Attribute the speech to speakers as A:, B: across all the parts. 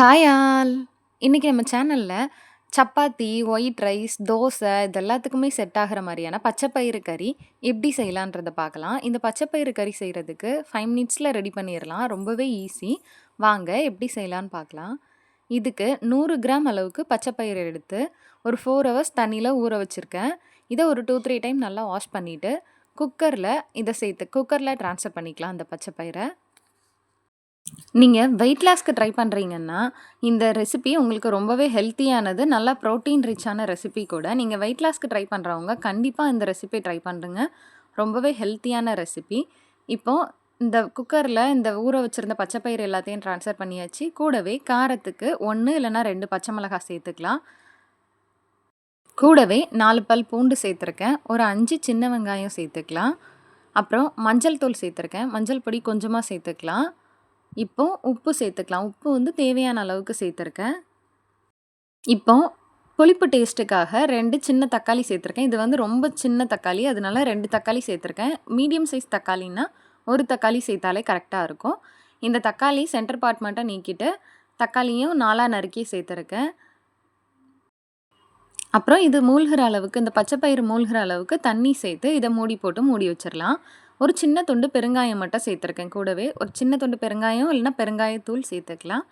A: Hi all! இன்னைக்கு நம்ம சேனல்ல சப்பாத்தி, ஒயிட் ரைஸ், தோசை இது எல்லாத்துக்குமே செட் ஆகுற மாரியான பச்சை பயிறு கறி எப்படி செய்யலான்றத பார்க்கலாம். இந்த பச்சை பயிறு கறி செய்றதுக்கு 5 மினிட்ஸ்ல ரெடி பண்ணிறலாம். ரொம்பவே ஈஸி. வாங்க எப்படி செய்யலான்னு பார்க்கலாம். இதுக்கு 100 கிராம் அளவுக்கு பச்சை பயிறு எடுத்து ஒரு 4 ஹவர்ஸ் தண்ணீல ஊற வச்சிருக்கேன். இத ஒரு 2, 3 டைம் நல்லா வாஷ் பண்ணிட்டு, குக்கர்ல ட்ரான்ஸ்ஃபர் பண்ணிக்கலாம் அந்த பச்சை பயிர. நீங்க வெயிட் லாஸ்க்கு ட்ரை பண்றீங்கன்னா, இந்த ரெசிபி உங்களுக்கு ரொம்பவே ஹெல்த்தியானது. நல்லா புரோட்டீன் ரிச்சான ரெசிபி கூட. நீங்க வெயிட் லாஸ்க்கு ட்ரை பண்றவங்க கண்டிப்பா இந்த ரெசிபி ட்ரை பண்ணுங்க. ரொம்பவே ஹெல்த்தியான ரெசிபி. இப்போ இந்த குக்கர்ல இந்த ஊற வச்சிருந்த பச்சை பயிறு எல்லாத்தையும் ட்ரான்ஸ்ஃபர் பண்ணியாச்சு. கூடவே காரத்துக்கு 1 இல்லன்னா 2 பச்சை மிளகாய் சேர்த்துக்கலாம். கூடவே 4 பல் பூண்டு சேர்த்துருக்கேன். ஒரு 5 சின்ன வெங்காயம் சேர்த்துக்கலாம். அப்புறம் மஞ்சள் தூள் சேர்த்துருக்கேன். மஞ்சள் பொடி கொஞ்சமா சேர்த்துக்கலாம். இப்போ உப்பு சேர்த்துக்கலாம். உப்பு வந்து தேவையான அளவுக்கு சேர்த்துருக்கேன். இப்போ புளிப்பு டேஸ்ட்டுக்காக 2 சின்ன தக்காளி சேர்த்துருக்கேன். இது வந்து ரொம்ப சின்ன தக்காளி. அதனால 2 தக்காளி சேர்த்துருக்கேன். மீடியம் சைஸ் தக்காளின்னா, 1 தக்காளி சேர்த்தாலே கரெக்ட்டா இருக்கும். இந்த தக்காளி சென்டர் பார்ட் மட்டும் நீக்கிட்டு, தக்காளியும் 4ஆ நறுக்கி சேர்த்துருக்கேன். அப்புறம் இது மூழ்கிற அளவுக்கு இந்த பச்சை பயிறு மூழ்கிற அளவுக்கு தண்ணி சேர்த்து இத மூடி போட்டு மூடி வச்சிரலாம். ஒரு சின்ன துண்டு பெருங்காயம் மட்டும் சேர்த்துருக்கேன் கூடவே. ஒரு சின்ன துண்டு பெருங்காயம் இல்லன்னா பெருங்காயத்தூள் சேர்த்துக்கலாம்.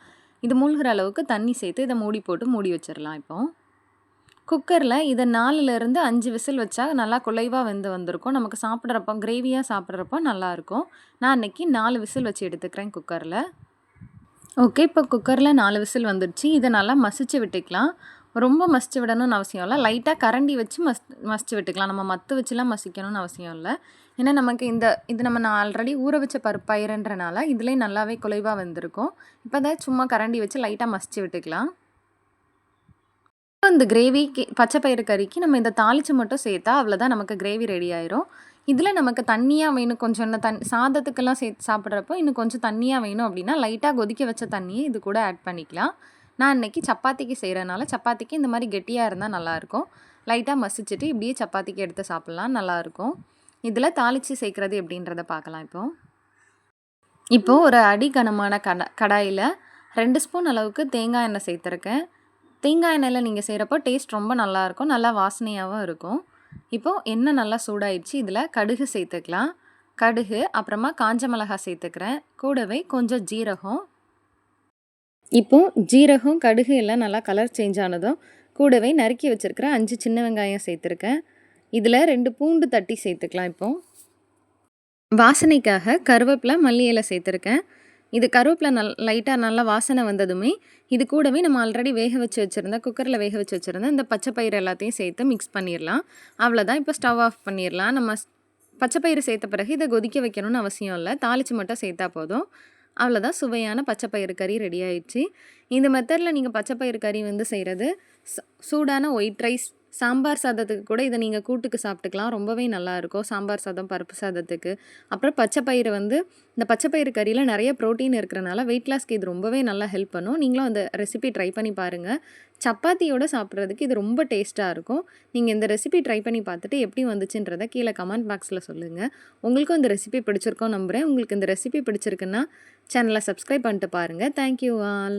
A: இது மூழ்கிற அளவுக்கு தண்ணி சேர்த்து இத மூடி போட்டு மூடி வச்சிரலாம் இப்போ. குக்கர்ல இத 4லிருந்து 5 விசில் வச்சா நல்லா குழைவா வெந்து வந்திருக்கும். நமக்கு சாப்பிடுறப்போ கிரேவியா சாப்பிடுறப்போ நல்லாயிருக்கும். நான் இன்னைக்கு 4 விசில் வச்சு எடுத்துக்கிறேன் குக்கர்ல. ஓகே. இப்போ குக்கர்ல 4 விசில் வந்துடுச்சு. இத நல்லா மசிச்சு விட்டுக்கலாம். ரொம்ப மசிச்சு விடணும்னு அவசியம் இல்ல. லைட்டா கரண்டி வச்சு மசிச்சு விட்டுக்கலாம். நம்ம மத்து வச்சுலாம் மசிக்கணும்னு அவசியம் இல்ல. ஏன்னா நமக்கு இது நான் ஆல்ரெடி ஊற வச்ச பயிறுன்றனால இதுலயே நல்லாவே குழைவா வெந்திருக்கும். இப்ப அத சும்மா கரண்டி வச்சு லைட்டா மசிச்சு விட்டுக்கலாம். இந்த கிரேவிக்கு பச்சை பயிறு கறிக்கு நம்ம இத தாளிச்சு மட்டும் சேர்த்தா அவ்வளோதான் நமக்கு கிரேவி ரெடி ஆயிரும். இதில நமக்கு தண்ணியா வேணும் கொஞ்சம் இந்த சாதத்துக்கெல்லாம் சேர்த்து சாப்பிட்றப்போ இன்னும் கொஞ்சம் தண்ணியா வேணும் அப்படின்னா, லைட்டா கொதிக்க வச்ச தண்ணிய இது கூட ஆட் பண்ணிக்கலாம். நான் இன்னைக்கு சப்பாத்திக்கு செய்றனால, சப்பாத்திக்கு இந்த மாரி கெட்டியா இருந்தா நல்லாயிருக்கும். லைட்டா மசிச்சுட்டு இப்படியே சப்பாத்திக்கு எடுத்து சாப்பிடலாம் நல்லாயிருக்கும். இதில தாளிச்சு சேர்க்கிறது எப்படின்றத பார்க்கலாம் இப்போ. இப்போ ஒரு அடி கனமான கடாயில 2 ஸ்பூன் அளவுக்கு தேங்காய் எண்ணெய் சேர்த்துருக்கேன். தேங்காய் எண்ணெயில நீங்க செய்றப்போ டேஸ்ட் ரொம்ப நல்லாயிருக்கும். நல்லா வாசனையாவும் இருக்கும். இப்போ எண்ணெய் நல்லா சூடாயிடுச்சு. இதில கடுகு சேர்த்துக்கலாம். கடுகு, அப்புறமா காஞ்ச மிளகாய் சேர்த்துக்கிறேன். கூடவே கொஞ்சம் ஜீரகம். இப்போ ஜீரகம், கடுகு எல்லாம் நல்லா கலர் சேஞ்ச் ஆனதும், கூடவே நறுக்கி வச்சிருக்கிற 5 சின்ன வெங்காயம் சேர்த்துருக்கேன். இதில 2 பூண்டு தட்டி சேர்த்துக்கலாம் இப்போ. வாசனைக்காக கருவேப்பில, மல்லி இலை சேர்த்துருக்கேன். இது கருவேப்பில லைட்டா நல்லா வாசனை வந்ததுமே, இது கூடவே நம்ம ஆல்ரெடி குக்கர்ல வேக வச்சு வச்சிருந்த இந்த பச்சை பயிறு எல்லாத்தையும் சேர்த்து மிக்ஸ் பண்ணிரலாம். அவ்வளோதான். இப்போ ஸ்டவ் ஆஃப் பண்ணிரலாம். நம்ம பச்சை பயிறு சேர்த்த பிறகு இத கொதிக்க வைக்கணும்னு அவசியம் இல்ல. தாளிச்சு மட்டும் சேர்த்தா போதும். அவ்வளோதான் சுவையான பச்சை பயிறு கறி ரெடி ஆயிடுச்சு. இந்த மெத்தட்ல நீங்க பச்சை பயிறு கறி வந்து செய்றது, சூடான ஒயிட் ரைஸ், சாம்பார் சாதத்துக்கு கூட இத நீங்க கூட்டுக்கு சாப்பிட்டுக்கலாம். ரொம்பவே நல்லாயிருக்கும். சாம்பார் சாதம், பருப்பு சாதத்துக்கு. அப்புறம் பச்சை பயிறு வந்து இந்த பச்சை பயிறு கறியில நெறைய புரோட்டீன் இருக்கிறனால வெயிட் லாஸ்க்கு இது ரொம்பவே நல்லா ஹெல்ப் பண்ணும். நீங்களும் அந்த ரெசிபி ட்ரை பண்ணி பாருங்க. சப்பாத்தியோட சாப்பிட்றதுக்கு இது ரொம்ப டேஸ்ட்டா இருக்கும். நீங்க இந்த ரெசிபி ட்ரை பண்ணி பார்த்துட்டு எப்படி வந்துச்சுன்றத கீழ கமெண்ட் பாக்ஸ்ல சொல்லுங்க. உங்களுக்கும் இந்த ரெசிபி பிடிச்சிருக்கும்னு நம்புறேன். உங்களுக்கு இந்த ரெசிபி பிடிச்சிருக்குன்னா சேனலை சப்ஸ்கிரைப் பண்ணிட்டு பாருங்க. Thank you all.